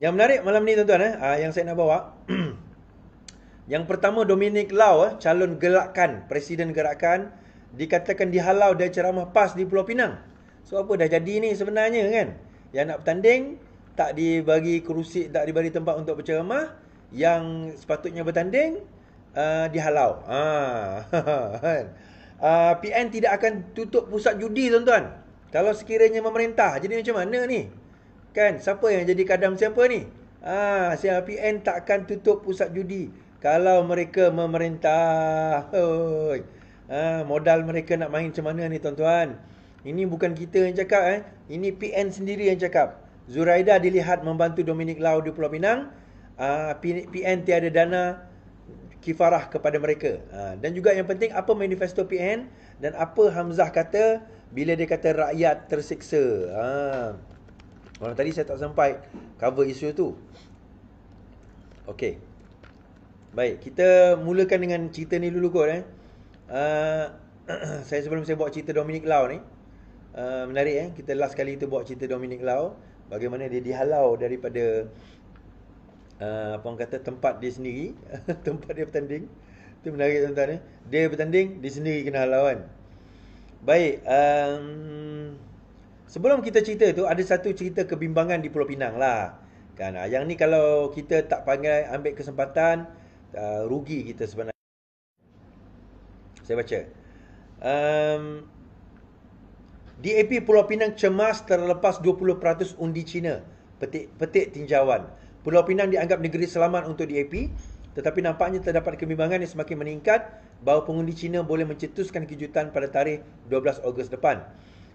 Yang menarik malam ni tuan-tuan, yang saya nak bawa. Yang pertama, Dominic Lau, calon gerakan, presiden gerakan, dikatakan dihalau dari ceramah PAS di Pulau Pinang. So apa dah jadi ni sebenarnya kan? Yang nak bertanding tak dibagi kerusi, tak dibagi tempat untuk berceramah. Yang sepatutnya bertanding dihalau. Kan? PN tidak akan tutup pusat judi tuan-tuan. Kalau sekiranya memerintah, jadi macam mana ni? Kan, siapa yang jadi kadam siapa ni? CPN tak akan tutup pusat judi kalau mereka memerintah. Hoi. Modal mereka nak main macam mana ni tuan-tuan? Ini bukan kita yang cakap Ini PN sendiri yang cakap. Zuraida dilihat membantu Dominic Lau di Pulau Pinang. PN tiada dana kifarah kepada mereka. Dan juga yang penting, apa manifesto PN dan apa Hamzah kata bila dia kata rakyat tersiksa. Malam tadi saya tak sampai cover isu tu. Okey. Baik, kita mulakan dengan cerita ni dulu kot sebelum saya bawa cerita Dominic Lau ni. Menarik kita last kali tu bawa cerita Dominic Lau, bagaimana dia dihalau daripada apa orang kata tempat dia sendiri, tempat dia bertanding. Itu menarik tuan-tuan Dia bertanding, dia sendiri kena halau kan. Baik, sebelum kita cerita tu, ada satu cerita kebimbangan di Pulau Pinang lah. Kan, yang ni kalau kita tak panggil ambil kesempatan, rugi kita sebenarnya. Saya baca. DAP Pulau Pinang cemas terlepas 20% undi Cina. Petik tinjauan. Pulau Pinang dianggap negeri selamat untuk DAP, tetapi nampaknya terdapat kebimbangan yang semakin meningkat bahawa pengundi Cina boleh mencetuskan kejutan pada tarikh 12 Ogos depan.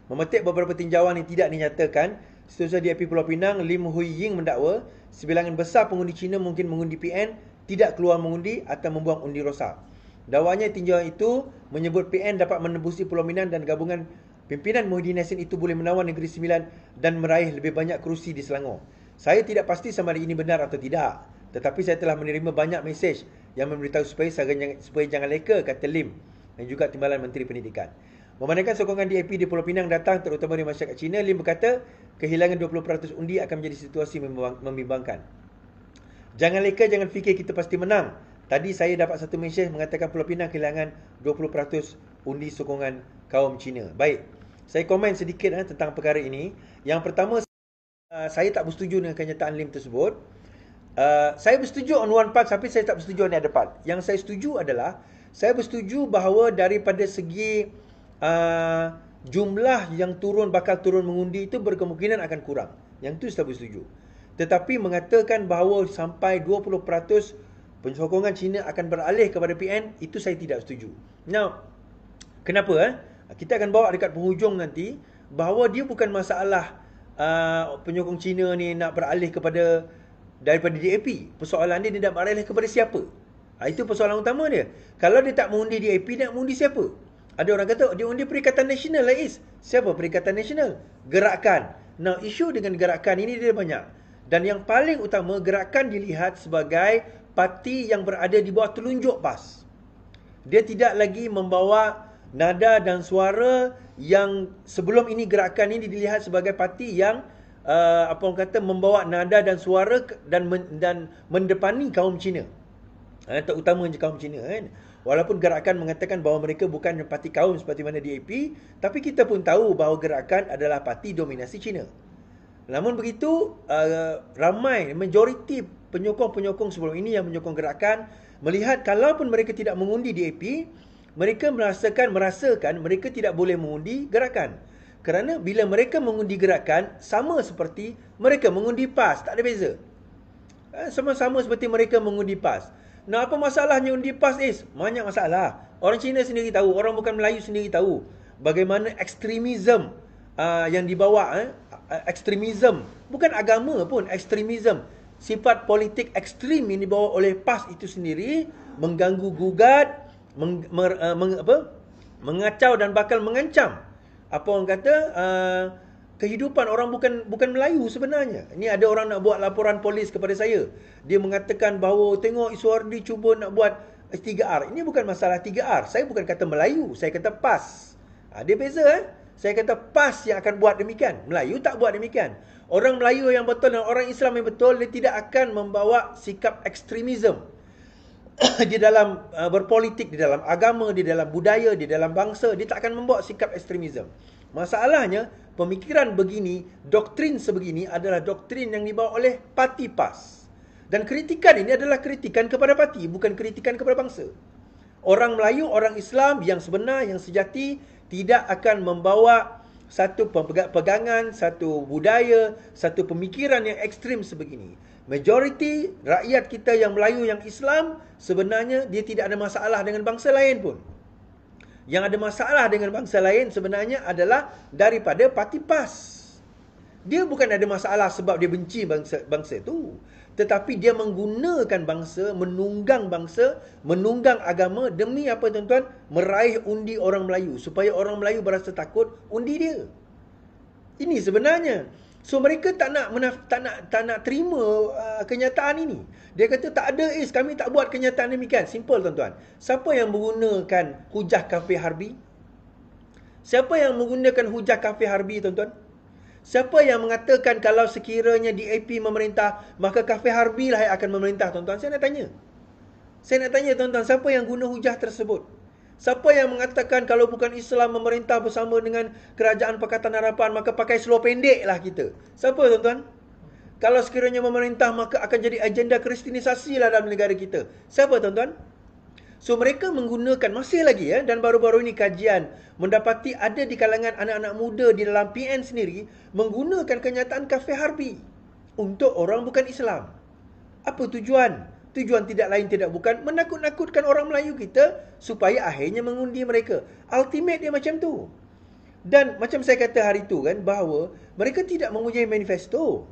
Memetik beberapa tinjauan yang tidak dinyatakan, Setiausaha DAP Pulau Pinang, Lim Hui Ying mendakwa sebilangan besar pengundi Cina mungkin mengundi PN, tidak keluar mengundi atau membuang undi rosak. Dakwanya tinjauan itu menyebut PN dapat menembusi Pulau Pinang dan gabungan pimpinan Muhyiddin Yassin itu boleh menawan Negeri Sembilan dan meraih lebih banyak kerusi di Selangor. Saya tidak pasti sama ada ini benar atau tidak, tetapi saya telah menerima banyak mesej yang memberitahu supaya jangan leka, kata Lim dan juga Timbalan Menteri Pendidikan. Memandangkan sokongan DAP di Pulau Pinang datang terutama dari masyarakat Cina, Lim berkata kehilangan 20% undi akan menjadi situasi membimbangkan. Jangan leka, jangan fikir kita pasti menang. Tadi saya dapat satu mesej mengatakan Pulau Pinang kehilangan 20% undi sokongan kaum Cina. Baik, saya komen sedikit tentang perkara ini. Yang pertama, saya tak bersetuju dengan kenyataan Lim tersebut. Saya bersetuju on one part, tapi saya tak bersetuju on the other part. Yang saya setuju adalah, saya bersetuju bahawa daripada segi jumlah yang bakal turun mengundi itu berkemungkinan akan kurang. Yang tu saya bersetuju. Tetapi mengatakan bahawa sampai 20% pensokongan Cina akan beralih kepada PN, itu saya tidak setuju. Now, kenapa? Kita akan bawa dekat penghujung nanti bahawa dia bukan masalah penyokong Cina ni nak beralih daripada DAP. Persoalan dia nak beralih kepada siapa? Itu persoalan utama dia. Kalau dia tak mengundi DAP, dia nak mengundi siapa? Ada orang kata dia undi Perikatan Nasional lah Is. Siapa Perikatan Nasional? Gerakan. Now, isu dengan gerakan ini dia banyak. Dan yang paling utama, gerakan dilihat sebagai parti yang berada di bawah telunjuk PAS. Dia tidak lagi membawa nada dan suara yang sebelum ini. Gerakan ini dilihat sebagai parti yang apa orang kata membawa nada dan suara dan mendepani kaum Cina. Terutama kaum Cina kan. Walaupun gerakan mengatakan bahawa mereka bukan parti kaum seperti mana DAP, tapi kita pun tahu bahawa gerakan adalah parti dominasi Cina. Namun begitu, ramai majoriti penyokong-penyokong sebelum ini yang menyokong gerakan melihat kalaupun mereka tidak mengundi DAP, mereka merasakan mereka tidak boleh mengundi gerakan. Kerana bila mereka mengundi gerakan, sama seperti mereka mengundi PAS, tak ada beza. Sama-sama seperti mereka mengundi PAS. Nah, apa masalahnya undi PAS Is? Banyak masalah. Orang Cina sendiri tahu, orang bukan Melayu sendiri tahu bagaimana ekstremisme yang dibawa. Ekstremisme, bukan agama pun, ekstremisme. Sifat politik ekstrim yang dibawa oleh PAS itu sendiri mengganggu gugat, mengacau dan bakal mengancam apa orang kata kehidupan orang bukan Melayu sebenarnya. Ini ada orang nak buat laporan polis kepada saya. Dia mengatakan bahawa tengok Iswardi cuba nak buat 3R. Ini bukan masalah 3R. Saya bukan kata Melayu, saya kata PAS. Dia beza Saya kata PAS yang akan buat demikian. Melayu tak buat demikian. Orang Melayu yang betul dan orang Islam yang betul, dia tidak akan membawa sikap ekstremisme di dalam berpolitik, di dalam agama, di dalam budaya, di dalam bangsa. Dia tak akan membawa sikap ekstremisme. Masalahnya, pemikiran begini, doktrin sebegini adalah doktrin yang dibawa oleh parti PAS. Dan kritikan ini adalah kritikan kepada parti, bukan kritikan kepada bangsa. Orang Melayu, orang Islam yang sebenar, yang sejati, tidak akan membawa satu pegangan, satu budaya, satu pemikiran yang ekstrim sebegini. Majoriti rakyat kita yang Melayu, yang Islam, sebenarnya dia tidak ada masalah dengan bangsa lain pun. Yang ada masalah dengan bangsa lain sebenarnya adalah daripada parti PAS. Dia bukan ada masalah sebab dia benci bangsa itu, tetapi dia menggunakan bangsa, menunggang agama demi apa tuan-tuan? Meraih undi orang Melayu, supaya orang Melayu berasa takut undi dia. Ini sebenarnya. So mereka tak nak terima kenyataan ini. Dia kata tak ada kami tak buat kenyataan demikian. Simple tuan-tuan. Siapa yang menggunakan hujah kafir harbi? Siapa yang menggunakan hujah kafir harbi tuan-tuan? Siapa yang mengatakan kalau sekiranya DAP memerintah, maka kafir harbi lah yang akan memerintah tuan-tuan? Saya nak tanya tuan-tuan, siapa yang guna hujah tersebut? Siapa yang mengatakan kalau bukan Islam memerintah bersama dengan kerajaan Pakatan Harapan, maka pakai seluar pendek lah kita? Siapa tuan-tuan? Kalau sekiranya memerintah, maka akan jadi agenda kristianisasi lah dalam negara kita. Siapa tuan-tuan? So mereka menggunakan, masih lagi dan baru-baru ini kajian mendapati ada di kalangan anak-anak muda di dalam PN sendiri menggunakan kenyataan kafir harbi untuk orang bukan Islam. Apa tujuan? Tujuan tidak lain tidak bukan menakut-nakutkan orang Melayu kita supaya akhirnya mengundi mereka. Ultimate dia macam tu. Dan macam saya kata hari tu bahawa mereka tidak mempunyai manifesto.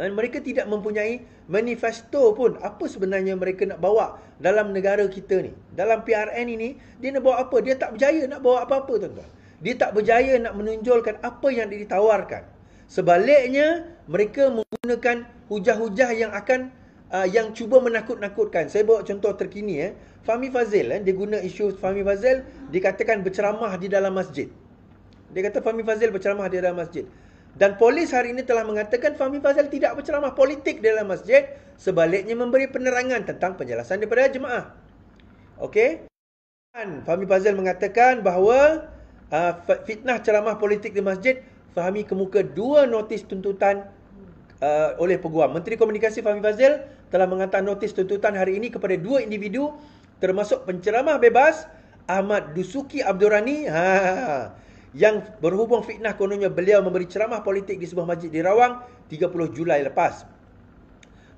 Dan mereka tidak mempunyai manifesto pun apa sebenarnya mereka nak bawa dalam negara kita ni. Dalam PRN ini, dia nak bawa apa? Dia tak berjaya nak bawa apa-apa tuan-tuan. Dia tak berjaya nak menonjolkan apa yang ditawarkan. Sebaliknya, mereka menggunakan hujah-hujah yang akan yang cuba menakut-nakutkan. Saya bawa contoh terkini Fahmi Fadzil dia guna isu Fahmi Fadzil dikatakan berceramah di dalam masjid. Dia kata Fahmi Fadzil berceramah di dalam masjid. Dan polis hari ini telah mengatakan Fahmi Fadzil tidak berceramah politik di dalam masjid, sebaliknya memberi penerangan tentang penjelasan daripada jemaah. Okey? Dan Fahmi Fadzil mengatakan bahawa fitnah ceramah politik di masjid, Fahmi kemuka 2 notis tuntutan oleh Peguam. Menteri Komunikasi Fahmi Fadzil telah menghantar notis tuntutan hari ini kepada 2 individu termasuk penceramah bebas Ahmad Dusuki Abdurrani yang berhubung fitnah kononnya beliau memberi ceramah politik di sebuah masjid di Rawang 30 Julai lepas.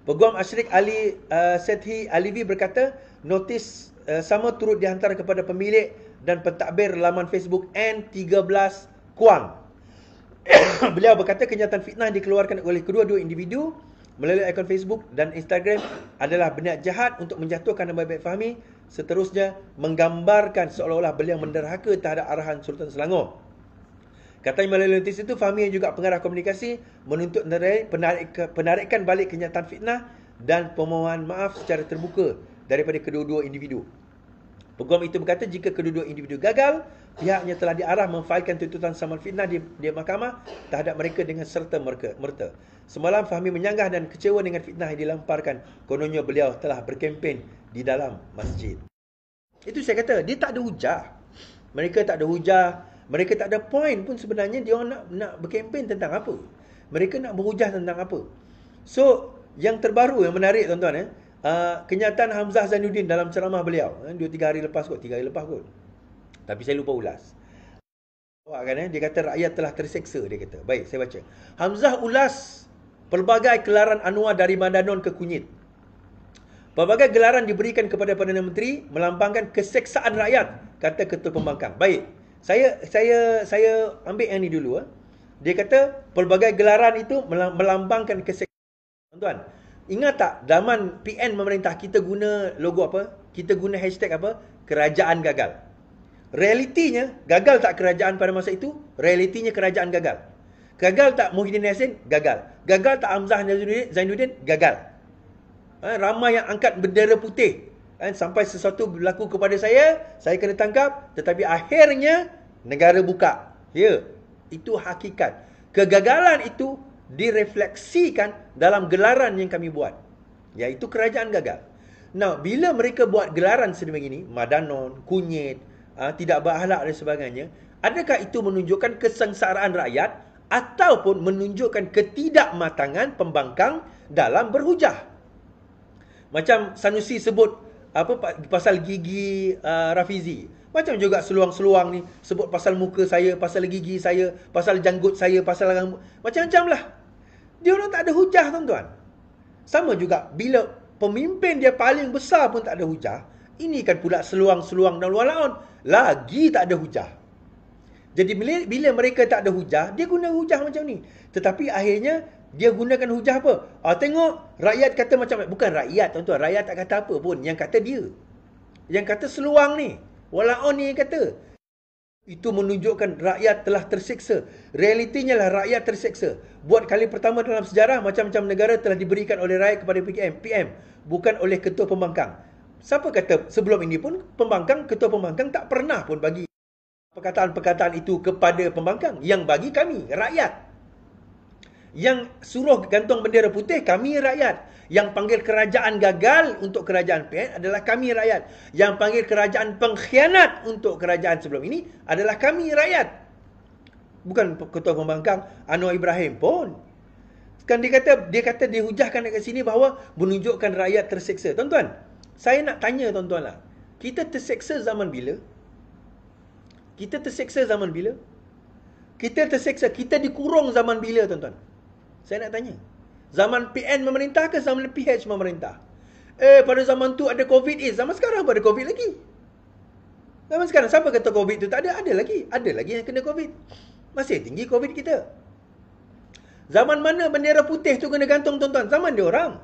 Peguam Asyrik Ali Sethi Alivi berkata notis sama turut dihantar kepada pemilik dan pentadbir laman Facebook N13 Kuang. Beliau berkata kenyataan fitnah dikeluarkan oleh kedua-dua individu melalui akaun Facebook dan Instagram adalah berniat jahat untuk menjatuhkan nama baik Fahmi, seterusnya menggambarkan seolah-olah beliau menderhaka terhadap arahan Sultan Selangor. Katanya melalui notis itu, Fahmi yang juga pengarah komunikasi menuntut penarikan balik kenyataan fitnah dan permohonan maaf secara terbuka daripada kedua-dua individu. Peguam itu berkata jika kedua-dua individu gagal, pihaknya telah diarah memfailkan tuntutan saman fitnah di mahkamah terhadap mereka dengan serta merta. Semalam Fahmi menyanggah dan kecewa dengan fitnah yang dilemparkan. Kononnya beliau telah berkempen di dalam masjid. Itu saya kata, dia tak ada hujah. Mereka tak ada hujah. Mereka tak ada point pun sebenarnya dia orang nak berkempen tentang apa. Mereka nak berhujah tentang apa. So, yang terbaru yang menarik tuan-tuan kenyataan Hamzah Zainuddin dalam ceramah beliau 2-3 hari lepas kot, 3 hari lepas kot. Tapi saya lupa ulas. Dia kata rakyat telah terseksa, dia kata. Baik, saya baca. Hamzah ulas pelbagai gelaran Anwar dari Mandanon ke Kunyit. Pelbagai gelaran diberikan kepada Perdana Menteri melambangkan keseksaan rakyat, kata Ketua Pembangkang. Baik, saya ambil yang ni dulu. Dia kata pelbagai gelaran itu melambangkan keseksaan. Tuan, ingat tak zaman PN memerintah kita guna logo apa? Kita guna hashtag apa? Kerajaan gagal. Realitinya, gagal tak kerajaan pada masa itu? Realitinya kerajaan gagal. Gagal tak Muhyiddin Yassin? Gagal. Gagal tak Hamzah Zainuddin? Gagal. Ramai yang angkat bendera putih. Sampai sesuatu berlaku kepada saya kena tangkap. Tetapi akhirnya, negara buka. Ya, itu hakikat. Kegagalan itu direfleksikan dalam gelaran yang kami buat, iaitu kerajaan gagal. Nah, bila mereka buat gelaran sedemikian ini, Madanon, kunyit, tidak berakhlak dan sebagainya, adakah itu menunjukkan kesengsaraan rakyat ataupun menunjukkan ketidakmatangan pembangkang dalam berhujah? Macam Sanusi sebut pasal gigi Rafizi. Macam juga seluang-seluang ni sebut pasal muka saya, pasal gigi saya, pasal janggut saya, pasal rambut. Macam-macam lah. Dia orang tak ada hujah, tuan-tuan. Sama juga bila pemimpin dia paling besar pun tak ada hujah. Ini kan pula seluang-seluang dan luar-laun. Lagi tak ada hujah. Jadi bila mereka tak ada hujah, dia guna hujah macam ni. Tetapi akhirnya dia gunakan hujah apa? Tengok, rakyat kata macam, bukan rakyat, tuan-tuan. Rakyat tak kata apa pun. Yang kata dia. Yang kata seluang ni. Walaon ni yang kata. Itu menunjukkan rakyat telah tersiksa. Realitinya lah rakyat tersiksa. Buat kali pertama dalam sejarah, macam-macam negara telah diberikan oleh rakyat kepada PM. Bukan oleh ketua pembangkang. Siapa kata sebelum ini pun, ketua pembangkang tak pernah pun bagi perkataan-perkataan itu kepada pembangkang. Yang bagi kami, rakyat. Yang suruh gantung bendera putih, kami rakyat. Yang panggil kerajaan gagal untuk kerajaan PN adalah kami rakyat. Yang panggil kerajaan pengkhianat untuk kerajaan sebelum ini adalah kami rakyat. Bukan ketua pembangkang Anwar Ibrahim pun. Kan dia kata dihujahkan dekat sini bahawa menunjukkan rakyat terseksa. Tuan-tuan, saya nak tanya tuan-tuan lah. Kita terseksa zaman bila? Kita terseksa zaman bila? Kita terseksa, kita dikurung zaman bila, tuan-tuan? Saya nak tanya. Zaman PN memerintah ke zaman PH memerintah? Pada zaman tu ada COVID. Zaman sekarang pun ada COVID lagi. Zaman sekarang siapa kata COVID tu tak ada? Ada lagi. Ada lagi yang kena COVID. Masih tinggi COVID kita. Zaman mana bendera putih tu kena gantung, tuan-tuan? Zaman dia orang.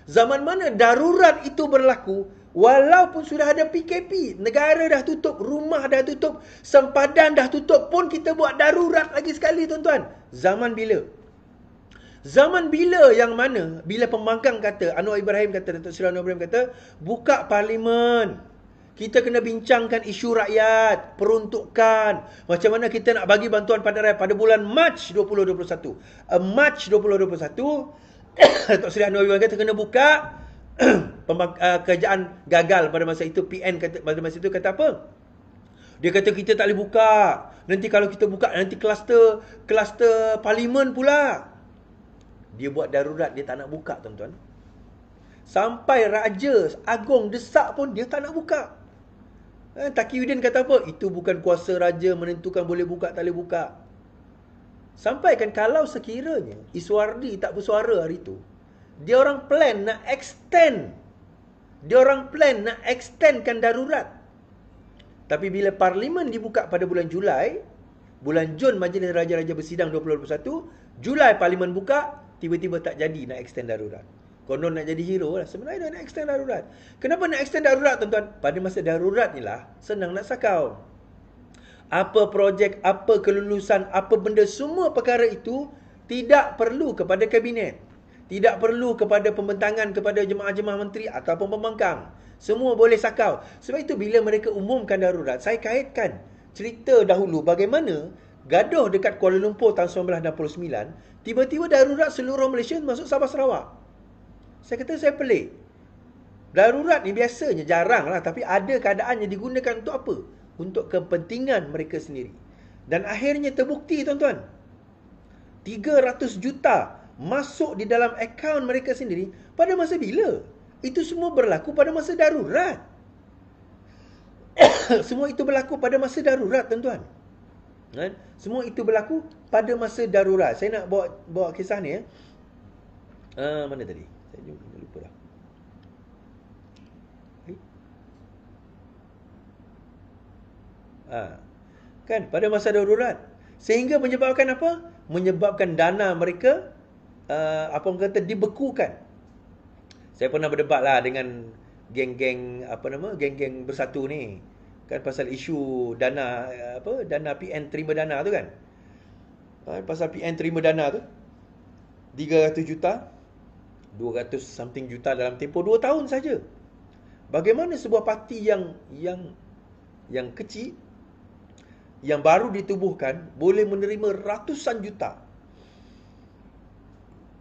Zaman mana darurat itu berlaku walaupun sudah ada PKP. Negara dah tutup, rumah dah tutup, sempadan dah tutup pun kita buat darurat lagi sekali, tuan-tuan. Zaman bila? Zaman bila yang mana? Bila pembangkang kata, Anwar Ibrahim kata, Datuk Seri Anwar Ibrahim kata, buka parlimen. Kita kena bincangkan isu rakyat, peruntukan. Macam mana kita nak bagi bantuan pada rakyat pada bulan Mac 2021. Mac 2021, Datuk Seri Anwar Ibrahim kata kena buka. Kerajaan gagal pada masa itu. PN kata, pada masa itu kata apa? Dia kata kita tak boleh buka. Nanti kalau kita buka, nanti kluster parlimen pula. Dia buat darurat, dia tak nak buka, tuan-tuan. Sampai Raja Agong desak pun dia tak nak buka. Taqiyuddin kata apa? Itu bukan kuasa raja menentukan boleh buka tak boleh buka. Sampaikan kalau sekiranya Iswardi tak bersuara hari tu, dia orang plan nak extend. Dia orang plan nak extendkan darurat. Tapi bila parlimen dibuka pada bulan Julai, bulan Jun Majlis Raja-Raja bersidang 2021, Julai parlimen buka, tiba-tiba tak jadi nak extend darurat. Konon nak jadi hero lah. Sebenarnya dia nak extend darurat. Kenapa nak extend darurat, tuan-tuan? Pada masa darurat ni lah, senang nak sakau. Apa projek, apa kelulusan, apa benda, semua perkara itu tidak perlu kepada kabinet. Tidak perlu kepada pembentangan kepada jemaah-jemaah menteri ataupun pembangkang. Semua boleh sakau. Sebab itu bila mereka umumkan darurat, saya kaitkan cerita dahulu bagaimana gaduh dekat Kuala Lumpur tahun 1969, tiba-tiba darurat seluruh Malaysia masuk Sabah Sarawak. Saya kata saya pelik. Darurat ni biasanya jarang lah, tapi ada keadaan yang digunakan untuk apa? Untuk kepentingan mereka sendiri. Dan akhirnya terbukti, tuan-tuan. 300 juta masuk di dalam akaun mereka sendiri pada masa bila? Itu semua berlaku pada masa darurat. Semua itu berlaku pada masa darurat, tuan-tuan. Semua itu berlaku pada masa darurat. Saya nak bawa kisah ni. Mana tadi? Saya lupa dah. Kan pada masa darurat. Sehingga menyebabkan apa? Menyebabkan dana mereka dibekukan. Saya pernah berdebat lah dengan geng-geng geng-geng bersatu ni. Kan pasal isu dana PN terima dana tu kan. Pasal PN terima dana tu 300 juta 200 something juta dalam tempoh 2 tahun saja. Bagaimana sebuah parti yang kecil, yang baru ditubuhkan boleh menerima ratusan juta.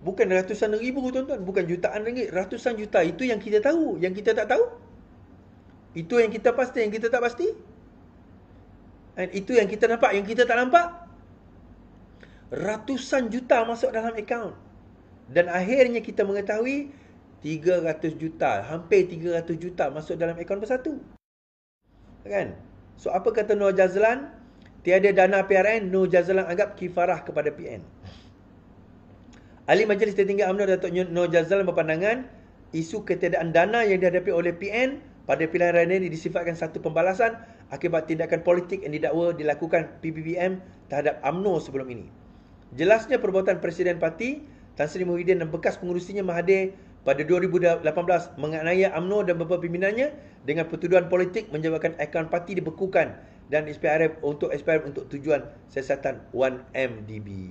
Bukan ratusan ribu, tuan-tuan. Bukan jutaan ringgit. Ratusan juta. Itu yang kita tahu. Yang kita tak tahu. Itu yang kita pasti. Yang kita tak pasti. Dan itu yang kita nampak. Yang kita tak nampak. Ratusan juta masuk dalam akaun. Dan akhirnya kita mengetahui 300 juta. Hampir 300 juta masuk dalam akaun bersatu. Kan? So, apa kata Nur Jazlan? Tiada dana PRN. Nur Jazlan anggap kifarah kepada PN. Ahli Majlis Tertinggi UMNO Datuk Nur Jazlan berpandangan isu ketiadaan dana yang dihadapi oleh PN pada pilihan raya ini disifatkan satu pembalasan akibat tindakan politik yang didakwa dilakukan PBBM terhadap UMNO sebelum ini. Jelasnya perbuatan Presiden Parti Tan Sri Muhyiddin dan bekas pengurusinya Mahathir pada 2018 menganiaya UMNO dan beberapa pimpinannya dengan pertuduhan politik menyebabkan akaun parti dibekukan dan SPRM untuk tujuan siasatan 1MDB.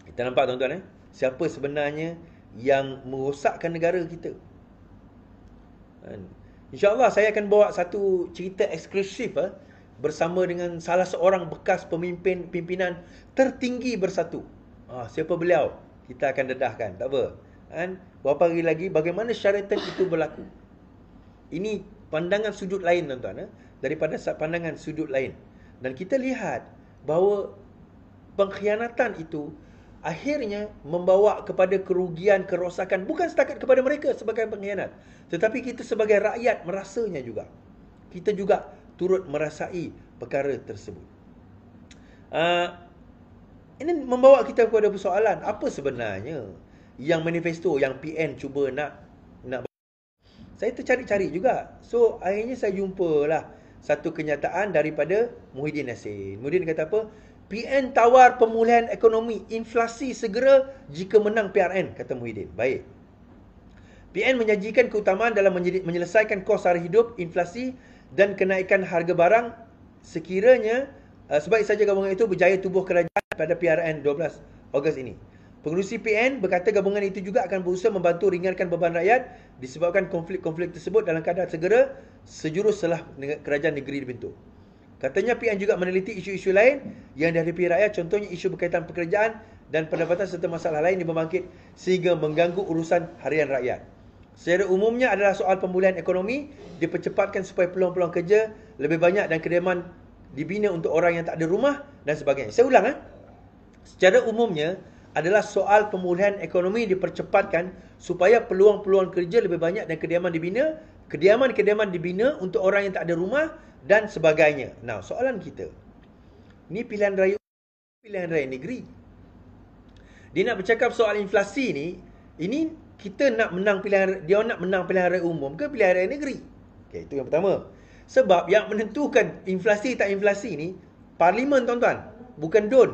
Kita nampak, tuan-tuan, siapa sebenarnya yang merosakkan negara kita. InsyaAllah saya akan bawa satu cerita eksklusif bersama dengan salah seorang bekas pimpinan tertinggi bersatu. Siapa beliau? Kita akan dedahkan, tak apa. Berapa hari lagi bagaimana syaratan itu berlaku. Ini pandangan sudut lain, tuan-tuan, daripada pandangan sudut lain. Dan kita lihat bahawa pengkhianatan itu akhirnya membawa kepada kerugian, kerosakan bukan setakat kepada mereka sebagai pengkhianat, tetapi kita sebagai rakyat merasanya juga. Kita juga turut merasai perkara tersebut. Ini membawa kita kepada persoalan, apa sebenarnya yang manifesto yang PN cuba nak. Saya tercari-cari juga. So akhirnya saya jumpalah satu kenyataan daripada Muhyiddin Yassin. Muhyiddin kata apa? PN tawar pemulihan ekonomi, inflasi segera jika menang PRN, kata Muhyiddin. Baik. PN menjanjikan keutamaan dalam menyelesaikan kos sara hidup, inflasi dan kenaikan harga barang sekiranya sebaik saja gabungan itu berjaya tubuh kerajaan pada PRN 12 Ogos ini. Pengerusi PN berkata gabungan itu juga akan berusaha membantu ringankan beban rakyat disebabkan konflik-konflik tersebut dalam keadaan segera sejurus setelah kerajaan negeri dibentuk. Katanya PN juga meneliti isu-isu lain yang dihadapi rakyat, contohnya isu berkaitan pekerjaan dan pendapatan serta masalah lain yang berbangkit sehingga mengganggu urusan harian rakyat. Secara umumnya adalah soal pemulihan ekonomi dipercepatkan supaya peluang-peluang kerja lebih banyak dan kediaman dibina untuk orang yang tak ada rumah dan sebagainya. Saya ulang, secara umumnya adalah soal pemulihan ekonomi dipercepatkan supaya peluang-peluang kerja lebih banyak dan kediaman dibina untuk orang yang tak ada rumah dan sebagainya. Nah, soalan kita, ni pilihan raya negeri. Dia nak bercakap soal inflasi ni, ini kita nak menang dia nak menang pilihan raya umum ke pilihan raya negeri? Okey, itu yang pertama. Sebab yang menentukan inflasi tak inflasi ni parlimen, tuan-tuan, bukan DUN.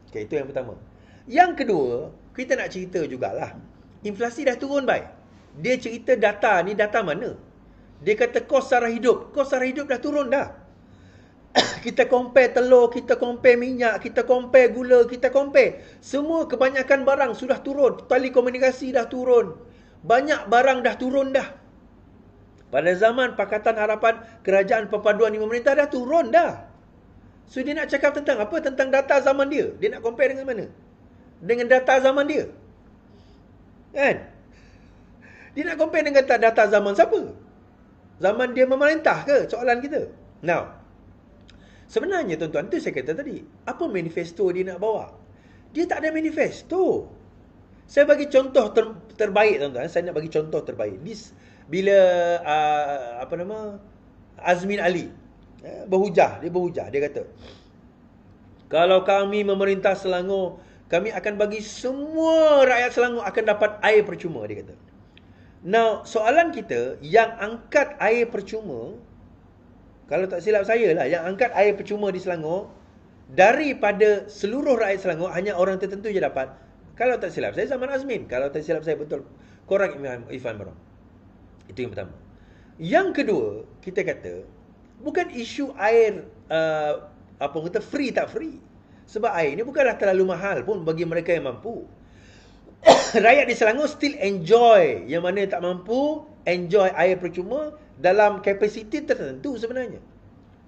Okey, itu yang pertama. Yang kedua, kita nak cerita jugalah. Inflasi dah turun, baik. Dia cerita data ni, data mana? Dia kata kos sara hidup. Kos sara hidup dah turun dah. Kita compare telur, kita compare minyak, kita compare gula, kita compare. Semua kebanyakan barang sudah turun. Telekomunikasi dah turun. Banyak barang dah turun dah. Pada zaman Pakatan Harapan Kerajaan Perpaduan di pemerintah dah turun dah. So dia nak cakap tentang apa? Tentang data zaman dia. Dia nak compare dengan mana? Dengan data zaman dia. Kan? Dia nak compare dengan data zaman siapa? Zaman dia memerintah ke? Soalan kita. Now, sebenarnya tuan-tuan, tu saya kata tadi, apa manifesto dia nak bawa? Dia tak ada manifesto. Saya bagi contoh terbaik, tuan-tuan. Saya nak bagi contoh terbaik. Bila Azmin Ali berhujah, dia kata, kalau kami memerintah Selangor, kami akan bagi semua rakyat Selangor akan dapat air percuma, dia kata. Now, soalan kita, yang angkat air percuma, kalau tak silap saya lah, yang angkat air percuma di Selangor, daripada seluruh rakyat Selangor, hanya orang tertentu je dapat. Kalau tak silap saya, zaman Azmin. Kalau tak silap saya, betul, korang Ifan Barong. Itu yang pertama. Yang kedua, kita kata, bukan isu air, free tak free. Sebab air ni bukanlah terlalu mahal pun bagi mereka yang mampu. Rakyat di Selangor still enjoy. Yang mana tak mampu, enjoy air percuma dalam kapasiti tertentu sebenarnya.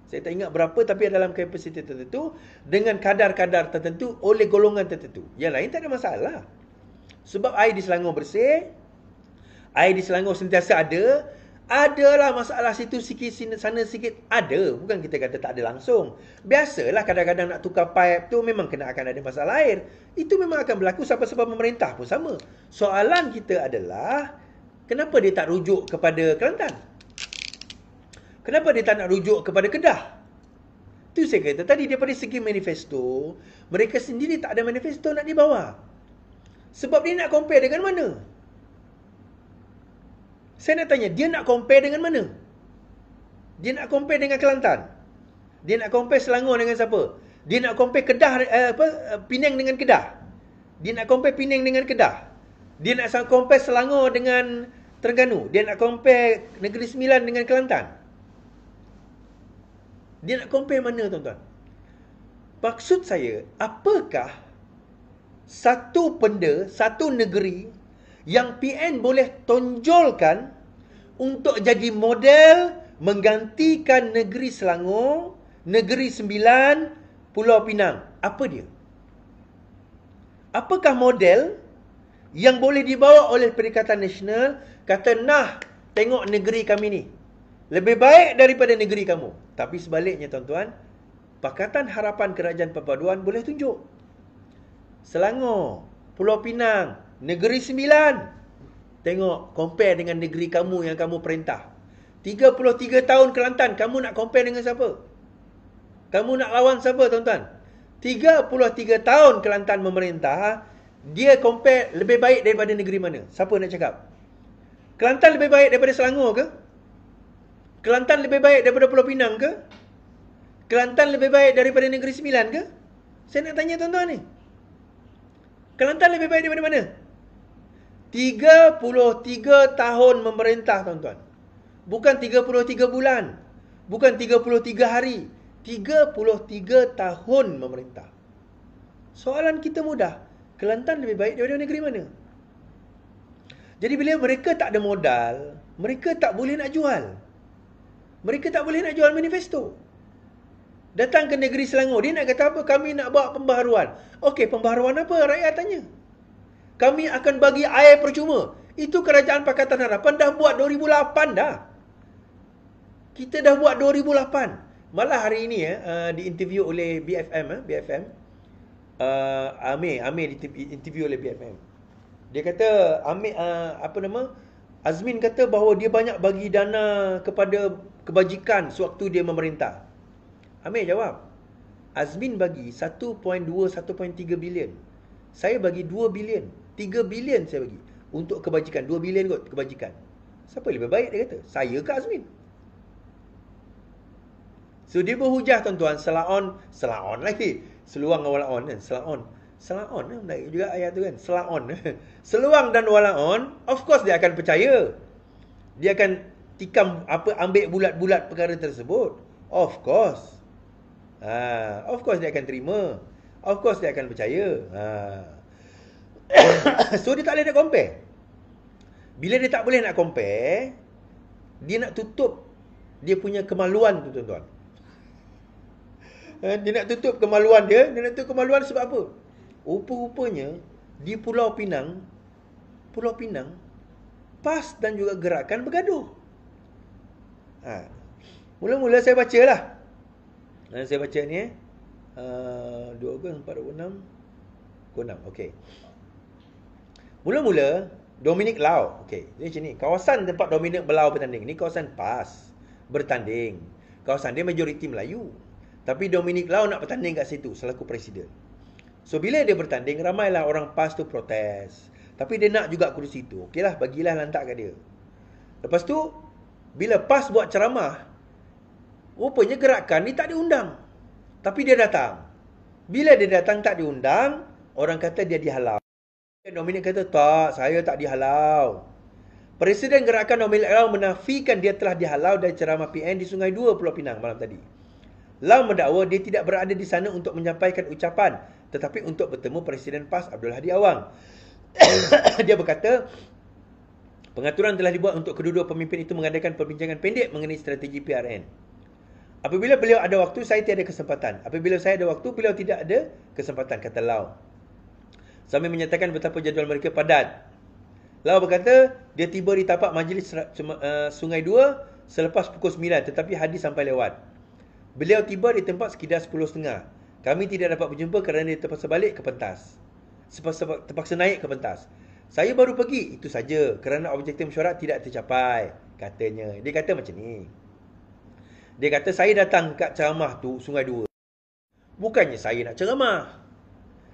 Saya tak ingat berapa, tapi dalam kapasiti tertentu dengan kadar-kadar tertentu oleh golongan tertentu. Yang lain tak ada masalah. Sebab air di Selangor bersih, air di Selangor sentiasa ada. Adalah masalah situ sikit, sana sikit. Ada. Bukan kita kata tak ada langsung. Biasalah kadang-kadang nak tukar pipe tu memang akan ada masalah air. Itu memang akan berlaku sebab pemerintah pun sama. Soalan kita adalah, kenapa dia tak rujuk kepada Kelantan? Kenapa dia tak nak rujuk kepada Kedah? Itu saya kata tadi, daripada segi manifesto, mereka sendiri tak ada manifesto nak dibawa. Sebab dia nak compare dengan mana? Saya nak tanya, dia nak compare dengan mana? Dia nak compare dengan Kelantan. Dia nak compare Selangor dengan siapa? Dia nak compare Kedah, Penang dengan Kedah. Dia nak compare Penang dengan Kedah. Dia nak compare Selangor dengan Terengganu. Dia nak compare Negeri Sembilan dengan Kelantan. Dia nak compare mana, tuan-tuan? Maksud saya, apakah satu benda, satu negeri yang PN boleh tonjolkan untuk jadi model menggantikan Negeri Selangor, Negeri Sembilan, Pulau Pinang? Apa dia? Apakah model yang boleh dibawa oleh Perikatan Nasional, kata, nah, tengok negeri kami ni lebih baik daripada negeri kamu. Tapi sebaliknya, tuan-tuan, Pakatan Harapan Kerajaan Perpaduan boleh tunjuk Selangor, Pulau Pinang, Negeri Sembilan. Tengok, compare dengan negeri kamu yang kamu perintah. 33 tahun Kelantan, kamu nak compare dengan siapa? Kamu nak lawan siapa, tuan-tuan? 33 tahun Kelantan memerintah, dia compare lebih baik daripada negeri mana? Siapa nak cakap? Kelantan lebih baik daripada Selangor ke? Kelantan lebih baik daripada Pulau Pinang ke? Kelantan lebih baik daripada Negeri Sembilan ke? Saya nak tanya tuan-tuan ni. Kelantan lebih baik daripada mana? 33 tahun memerintah, tuan-tuan. Bukan 33 bulan. Bukan 33 hari. 33 tahun memerintah. Soalan kita mudah. Kelantan lebih baik daripada negeri mana? Jadi bila mereka tak ada modal, mereka tak boleh nak jual. Mereka tak boleh nak jual manifesto. Datang ke negeri Selangor, dia nak kata apa? Kami nak buat pembaharuan. Okey, pembaharuan apa? Rakyat tanya. Kami akan bagi air percuma. Itu Kerajaan Pakatan Harapan dah buat 2008 dah. Kita dah buat 2008. Malah hari ini diinterview oleh BFM. Amir diinterview oleh BFM. Dia kata, Azmin kata bahawa dia banyak bagi dana kepada kebajikan sewaktu dia memerintah. Amir jawab, Azmin bagi 1.2, 1.3 bilion. Saya bagi 2 bilion. 3 bilion saya bagi untuk kebajikan. 2 bilion kot kebajikan. Siapa lebih baik, dia kata? Saya ke Azmin? So dia berhujah, tuan-tuan, selaon lagi. Seluang dan walaon kan, Selaon baik juga ayat tu kan. Selaon. Seluang dan walaon, of course dia akan percaya. Dia akan ambil bulat-bulat perkara tersebut. Of course. Of course dia akan terima. Of course dia akan percaya. So dia tak boleh nak compare. Bila dia tak boleh nak compare, dia nak tutup dia punya kemaluan tu, tuan-tuan. Dia nak tutup kemaluan dia. Dia nak tutup kemaluan sebab apa? Rupa-rupanya di Pulau Pinang, PAS dan juga gerakan bergaduh. Mula-mula saya baca lah. Saya baca ni 2 Ogos 426 okey. Mula-mula Dominic Lau, okey. Jadi macam ni, kawasan tempat Dominic Lau bertanding ni kawasan PAS bertanding. Kawasan dia majoriti Melayu. Tapi Dominic Lau nak bertanding kat situ selaku presiden. So bila dia bertanding, ramailah orang PAS tu protes. Tapi dia nak juga kursi tu. Okeylah, bagilah lantak kat dia. Lepas tu bila PAS buat ceramah, rupanya gerakan ni tak diundang. Tapi dia datang. Bila dia datang tak diundang, orang kata dia dihalau. Dominic kata, tak, saya tak dihalau. Presiden gerakan Dominic Lau menafikan dia telah dihalau dari ceramah PN di Sungai Dua, Pulau Pinang malam tadi. Lau mendakwa dia tidak berada di sana untuk menyampaikan ucapan, tetapi untuk bertemu Presiden PAS Abdul Hadi Awang. Dia berkata, Pengaturan telah dibuat untuk kedua-dua pemimpin itu mengadakan perbincangan pendek mengenai strategi PRN. Apabila beliau ada waktu, saya tiada kesempatan. Apabila saya ada waktu, beliau tidak ada kesempatan, kata Lau. Sambil menyatakan betapa jadual mereka padat. Lau berkata, dia tiba di tapak majlis Sungai Dua selepas pukul 9, tetapi Hadi sampai lewat. Beliau tiba di tempat sekitar 10.30. Kami tidak dapat berjumpa kerana dia terpaksa balik ke pentas. Terpaksa naik ke pentas. Saya baru pergi, itu saja, kerana objektif mesyuarat tidak tercapai, katanya. Dia kata macam ni. Dia kata, saya datang kat ceramah tu, Sungai Dua. Bukannya saya nak ceramah.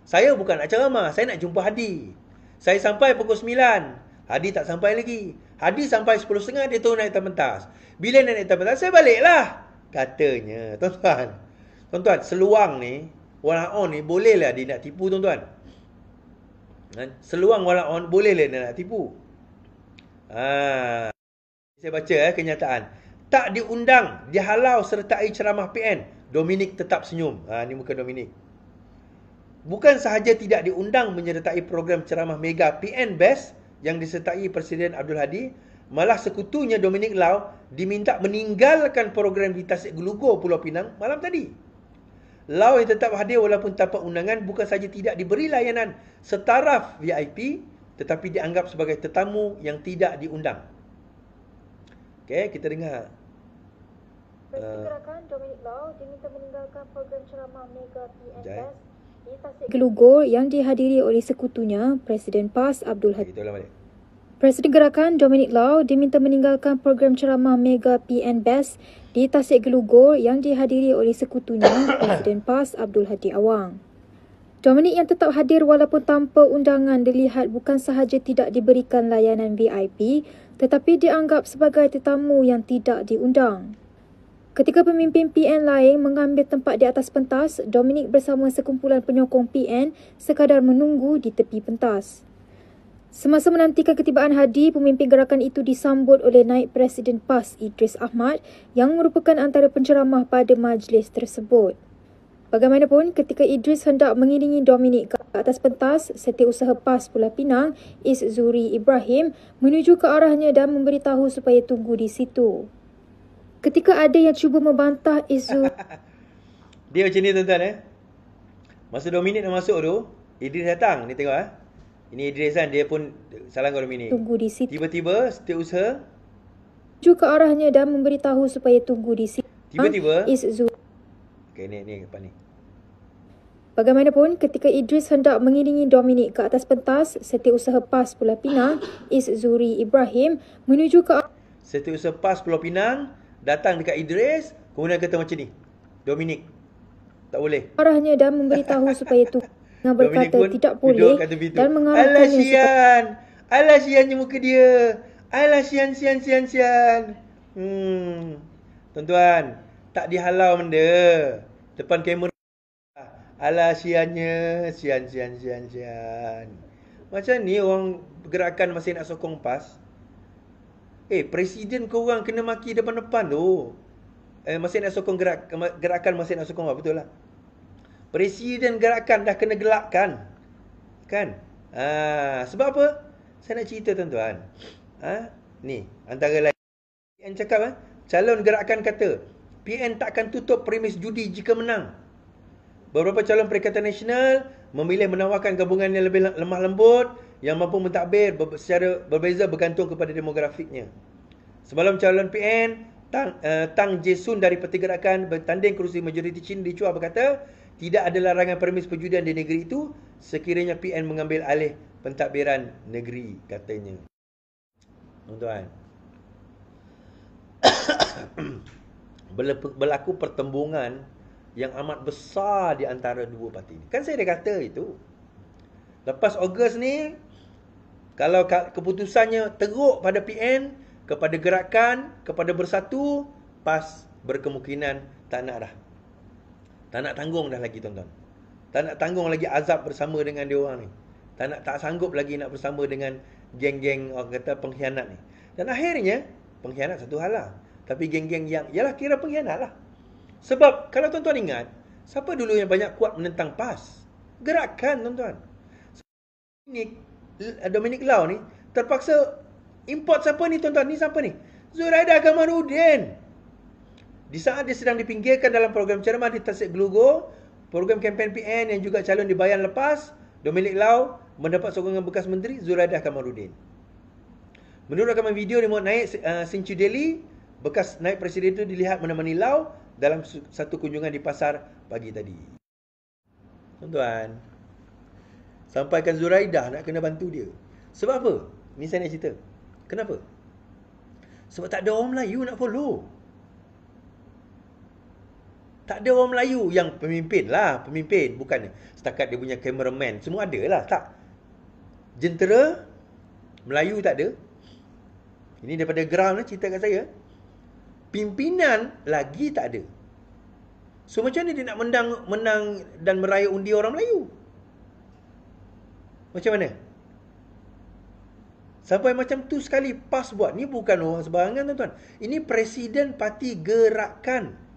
Saya bukan nak ceramah, saya nak jumpa Hadi. Saya sampai pukul 9. Hadi tak sampai lagi. Hadi sampai 10.30, dia turun naik atas pentas. Bila naik atas pentas, saya baliklah, katanya. Tuan-tuan. Tuan-tuan, seluang ni, walaon ni, bolehlah dia nak tipu, tuan-tuan. Seluang walaon, bolehlah dia nak tipu. Saya baca kenyataan. Tak diundang, dihalau sertai ceramah PN. Dominic tetap senyum. Ni muka Dominic. Bukan sahaja tidak diundang menyertai program ceramah mega PN Best yang disertai Presiden Abdul Hadi, malah sekutunya Dominic Lau diminta meninggalkan program di Tasik Gelugor, Pulau Pinang malam tadi. Lau yang tetap hadir walaupun tanpa undangan bukan sahaja tidak diberi layanan setaraf VIP, tetapi dianggap sebagai tetamu yang tidak diundang. Okey, kita dengar. Presiden Gerakan Dominic Lau diminta meninggalkan program ceramah Mega PN Best di Tasik Gelugor yang dihadiri oleh sekutunya Presiden PAS Abdul Hadi. Presiden Gerakan Dominic Lau diminta meninggalkan program ceramah Mega PN Best di Tasik Gelugor yang dihadiri oleh sekutunya Presiden PAS Abdul Hadi Awang. Dominic yang tetap hadir walaupun tanpa undangan dilihat bukan sahaja tidak diberikan layanan VIP, tetapi dianggap sebagai tetamu yang tidak diundang. Ketika pemimpin PN lain mengambil tempat di atas pentas, Dominic bersama sekumpulan penyokong PN sekadar menunggu di tepi pentas. Semasa menantikan ketibaan Hadi, pemimpin gerakan itu disambut oleh Naib Presiden PAS Idris Ahmad yang merupakan antara penceramah pada majlis tersebut. Bagaimanapun, ketika Idris hendak mengiringi Dominic ke atas pentas, Setiausaha PAS Pulau Pinang, Zuri Ibrahim, menuju ke arahnya dan memberitahu supaya tunggu di situ. Ketika ada yang cuba membantah Zuri... Dia macam ni, tuan-tuan. Masa Dominic nak masuk tu, Idris datang. Ni tengok. Ini Idris kan, dia pun salam ke Dominic. Tunggu di situ. Tiba-tiba, Setiausaha menuju ke arahnya dan memberitahu supaya tunggu di situ. Tiba-tiba Zuri... Okay, ni apa ni? Bagaimanapun, ketika Idris hendak mengiringi Dominic ke atas pentas, Setiausaha PAS Pulau Pinang, Zuri Ibrahim, menuju ke... Setiausaha PAS Pulau Pinang datang dekat Idris, kemudian kata macam ni, Dominic, tak boleh. Arahnya dan memberitahu supaya tunggu. Dengan berkata tidak boleh dan mengarahkannya. Alah sian. Alah siannya muka dia. Alah sian. Tuan-tuan, tak dihalau benda. Depan kamera. Alah siannya. Sian. Macam ni orang gerakan masih nak sokong PAS. Presiden korang kena maki depan-depan tu. Masih nak sokong gerakan masih nak sokong apa? Betul lah. Presiden gerakan dah kena gelakkan. Kan? Sebab apa? Saya nak cerita, tuan-tuan. Ni, antara lain. PN cakap, calon gerakan kata, PN takkan tutup premis judi jika menang. Beberapa calon Perikatan Nasional memilih menawarkan gabungan yang lebih lemah lembut, yang mampu mentadbir secara berbeza bergantung kepada demografiknya. Semalam calon PN, Tang Jesun dari Parti Gerakan bertanding kerusi majoriti Chin di Chua berkata, tidak ada larangan permis perjudian di negeri itu sekiranya PN mengambil alih pentadbiran negeri, katanya. Tuan-tuan. Berlaku pertembungan yang amat besar di antara dua parti ini. Kan saya dah kata itu. Lepas Ogos ni, kalau keputusannya teruk pada PN, kepada gerakan, kepada bersatu, PAS berkemungkinan tak nak dah. Tak nak tanggung dah lagi, tuan-tuan. Tak nak tanggung lagi azab bersama dengan dia orang ni. Tak sanggup lagi nak bersama dengan geng-geng orang kata pengkhianat ni. Dan akhirnya, pengkhianat satu hal lah. Tapi geng-geng yang, yalah kira pengkhianat lah. Sebab, kalau tuan-tuan ingat, siapa dulu yang banyak kuat menentang PAS? Gerakan, tuan-tuan. Dominic Lau ni, terpaksa Import siapa ni tuan-tuan? Ni siapa ni? Zuraidah Kamaruddin. Di saat dia sedang dipinggirkan dalam program ceramah di Tasik Gelugor, program kempen PN yang juga calon di Bayan Lepas, Dominic Lau mendapat sokongan bekas menteri Zuraidah Kamaruddin. Menurut rakaman video remote naik Sinchu Delhi, bekas naib presiden itu dilihat menemani Lau dalam satu kunjungan di pasar pagi tadi. Tuan-tuan, sampaikan Zuraidah nak kena bantu dia. Sebab apa? Ni saya nak cerita. Kenapa? Sebab tak ada orang Melayu nak follow. Tak ada orang Melayu yang pemimpin lah. Pemimpin. Bukan setakat dia punya cameraman. Semua ada lah. Tak. Jentera Melayu tak ada. Ini daripada ground cerita kat saya. Pimpinan lagi tak ada. So macam mana dia nak menang dan meraya undi orang Melayu? Macam mana? Sampai macam tu sekali PAS buat. Ni bukan orang sebarangan tuan-tuan. Ini Presiden Parti Gerakan.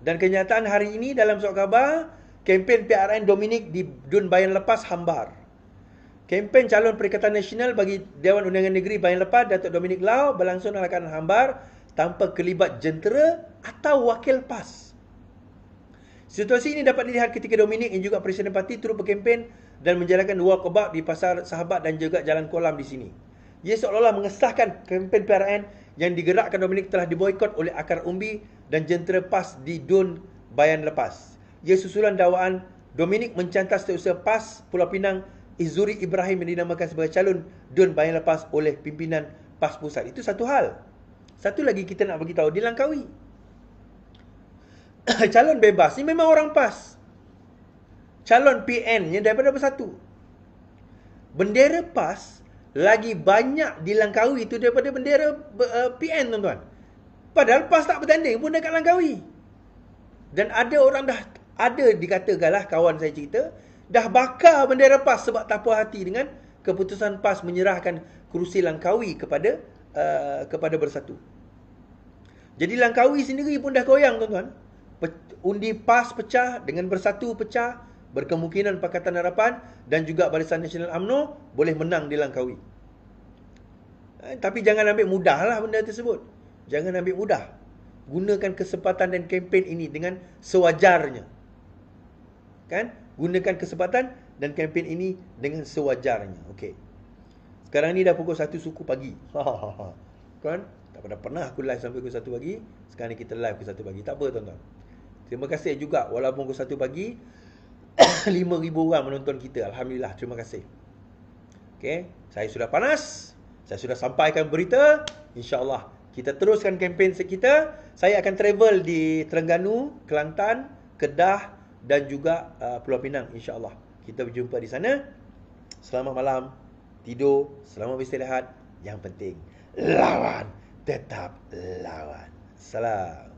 Dan kenyataan hari ini dalam surat khabar, kempen PRN Dominic di Dun Bayan Lepas hambar. Kempen calon Perikatan Nasional bagi Dewan Undangan Negeri Bayan Lepas, Datuk Dominic Lau berlangsung dalam keadaan hambar tanpa kelibat jentera atau wakil PAS. Situasi ini dapat dilihat ketika Dominic yang juga Presiden Parti turut berkempen dan menjalankan walkabout di Pasar Sahabat dan juga Jalan Kolam di sini. Ia seolah-olah mengesahkan kempen PRN yang digerakkan Dominic telah diboikot oleh akar umbi dan jentera PAS di Dun Bayan Lepas. Ia susulan dakwaan Dominic mencantas setiausaha PAS Pulau Pinang Izuri Ibrahim yang dinamakan sebagai calon Dun Bayan Lepas oleh pimpinan PAS Pusat. Itu satu hal. Satu lagi kita nak bagi tahu, di Langkawi. Calon bebas ni memang orang PAS. Calon PN-nya daripada Bersatu. Bendera PAS lagi banyak di Langkawi itu daripada bendera PN, tuan-tuan. Padahal PAS tak bertanding pun dekat Langkawi. Dan ada orang dah, ada dikatakanlah kawan saya cerita, dah bakar bendera PAS sebab tak puas hati dengan keputusan PAS menyerahkan kerusi Langkawi kepada Bersatu. Jadi Langkawi sendiri pun dah goyang, tuan-tuan. Undi PAS pecah dengan Bersatu pecah, berkemungkinan Pakatan Harapan dan juga Barisan Nasional UMNO boleh menang di Langkawi. Tapi jangan ambil mudahlah benda tersebut. Jangan ambil mudah. Gunakan kesempatan dan kempen ini dengan sewajarnya. Kan? Gunakan kesempatan dan kempen ini dengan sewajarnya. Okey. Sekarang ni dah pukul 1 suku pagi. Kan? Tak pernah aku live sampai pukul 1 pagi. Sekarang ni kita live pukul 1 pagi. Tak apa, tuan-tuan. Terima kasih juga walaupun pukul 1 pagi 5,000 orang menonton kita. Alhamdulillah, terima kasih. Okey, saya sudah panas. Saya sudah sampaikan berita. InsyaAllah kita teruskan kempen kita. Saya akan travel di Terengganu, Kelantan, Kedah dan juga Pulau Pinang, insyaAllah. Kita berjumpa di sana. Selamat malam. Tidur, selamat beristirahat. Yang penting, lawan. Tetap lawan. Salam.